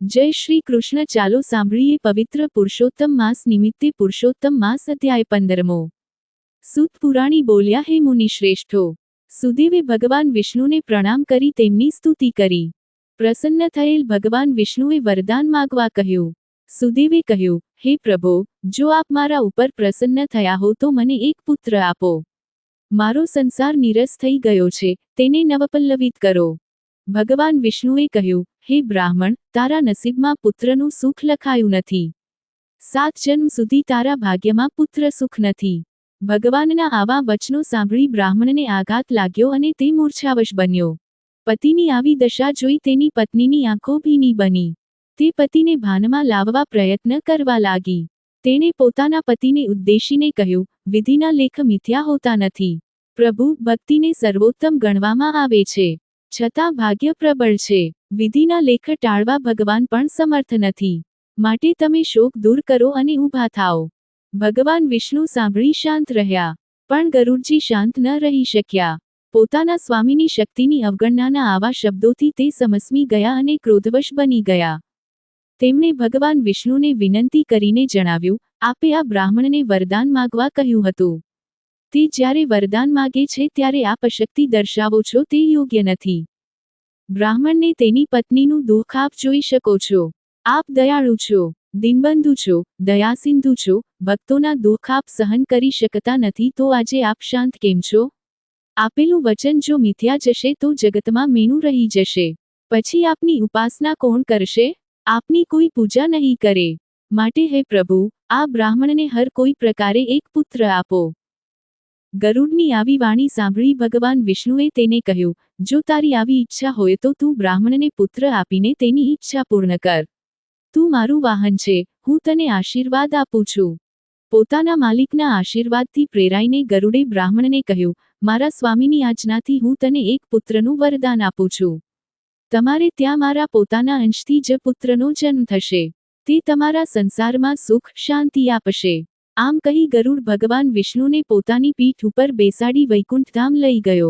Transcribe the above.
જય શ્રી કૃષ્ણ. ચાલો સાંભળીએ પવિત્ર પુરુષોત્તમ માસ નિમિત્તે પુરુષોત્તમ માસ અધ્યાય 15મો. સૂત પુરાણી બોલ્યા, હે મુનિશ્રેષ્ઠો, સુદેવે ભગવાન વિષ્ણુને પ્રણામ કરી તેમની સ્તુતિ કરી. પ્રસન્ન થયેલ ભગવાન વિષ્ણુએ વરદાન માગવા કહ્યું. સુદેવે કહ્યું, હે પ્રભો, જો આપ મારા ઉપર પ્રસન્ન થયા હો તો મને એક પુત્ર આપો. મારો સંસાર નીરસ થઈ ગયો છે, તેને નવપલ્લવિત કરો. ભગવાન વિષ્ણુએ કહ્યું, હે બ્રાહ્મણ, તારા નસીબમાં પુત્રનું સુખ લખાયું નથી. 7 જન્મ સુધી તારા ભાગ્યમાં પુત્ર સુખ નથી. ભગવાનના આવા વચનો સાંભળી બ્રાહ્મણને આઘાત લાગ્યો અને તે મૂર્છાવશ બન્યો. પતિની આવી દશા જોઈ તેની પત્નીની આંખો ભીની બની. તે પતિને ભાનમાં લાવવા પ્રયત્ન કરવા લાગી. તેણે પોતાના પતિને ઉદ્દેશીને કહ્યું, વિધિના લેખ મિથ્યા હોતા નથી. પ્રભુ ભક્તિને સર્વોત્તમ ગણવામાં આવે છે, છતાં ભાગ્ય પ્રબળ છે. વિધિના લેખ ટાળવા ભગવાન પણ સમર્થ નથી. માટે તમે શોક દૂર કરો અને ઊભા થાઓ. ભગવાન વિષ્ણુ સાંભળી શાંત રહ્યા, પણ ગરુડજી શાંત ન રહી શક્યા. પોતાના સ્વામીની શક્તિની અવગણનાના આવા શબ્દોથી તે સમસમી ગયા અને ક્રોધવશ બની ગયા. તેમણે ભગવાન વિષ્ણુને વિનંતી કરીને જણાવ્યું, આપે આ બ્રાહ્મણને વરદાન માગવા કહ્યું હતું. તે જ્યારે વરદાન માગે છે ત્યારે આપ અશક્તિ દર્શાવો છો તે યોગ્ય નથી. બ્રાહ્મણને તેની પત્નીનું દુઃખ આપ જોઈ શકો છો. આપ દયાળુ છો, દીનબંધુ છો, દયાસિંધુ છો, ભક્તોના દુઃખ આપ સહન કરી શકતા નથી, તો આજે આપ શાંત કેમ છો? આપેલું વચન જો મિથ્યા જશે તો જગતમાં મેણું રહી જશે. પછી આપની ઉપાસના કોણ કરશે? આપની કોઈ પૂજા નહીં કરે. માટે હે પ્રભુ, આ બ્રાહ્મણને હર કોઈ પ્રકારે એક પુત્ર આપો. ગરુડની આવી વાણી સાંભળી ભગવાન વિષ્ણુએ તેને કહ્યું, જો તારી આવી ઈચ્છા હોય તો તું બ્રાહ્મણને પુત્ર આપીને તેની ઈચ્છા પૂર્ણ કર. તું મારું વાહન છે, હું તને આશીર્વાદ આપું છું. પોતાના માલિકના આશીર્વાદથી પ્રેરાઈને ગરુડે બ્રાહ્મણને કહ્યું, મારા સ્વામીની આજ્ઞાથી હું તને એક પુત્રનું વરદાન આપું છું. તમારે ત્યાં મારા પોતાના અંશથી જ પુત્રનો જન્મ થશે. તે તમારા સંસારમાં સુખ શાંતિ આપશે. આમ કહી ગરુડ ભગવાન વિષ્ણુને પોતાની પીઠ ઉપર બેસાડી વૈકુંઠ ધામ લઈ ગયો.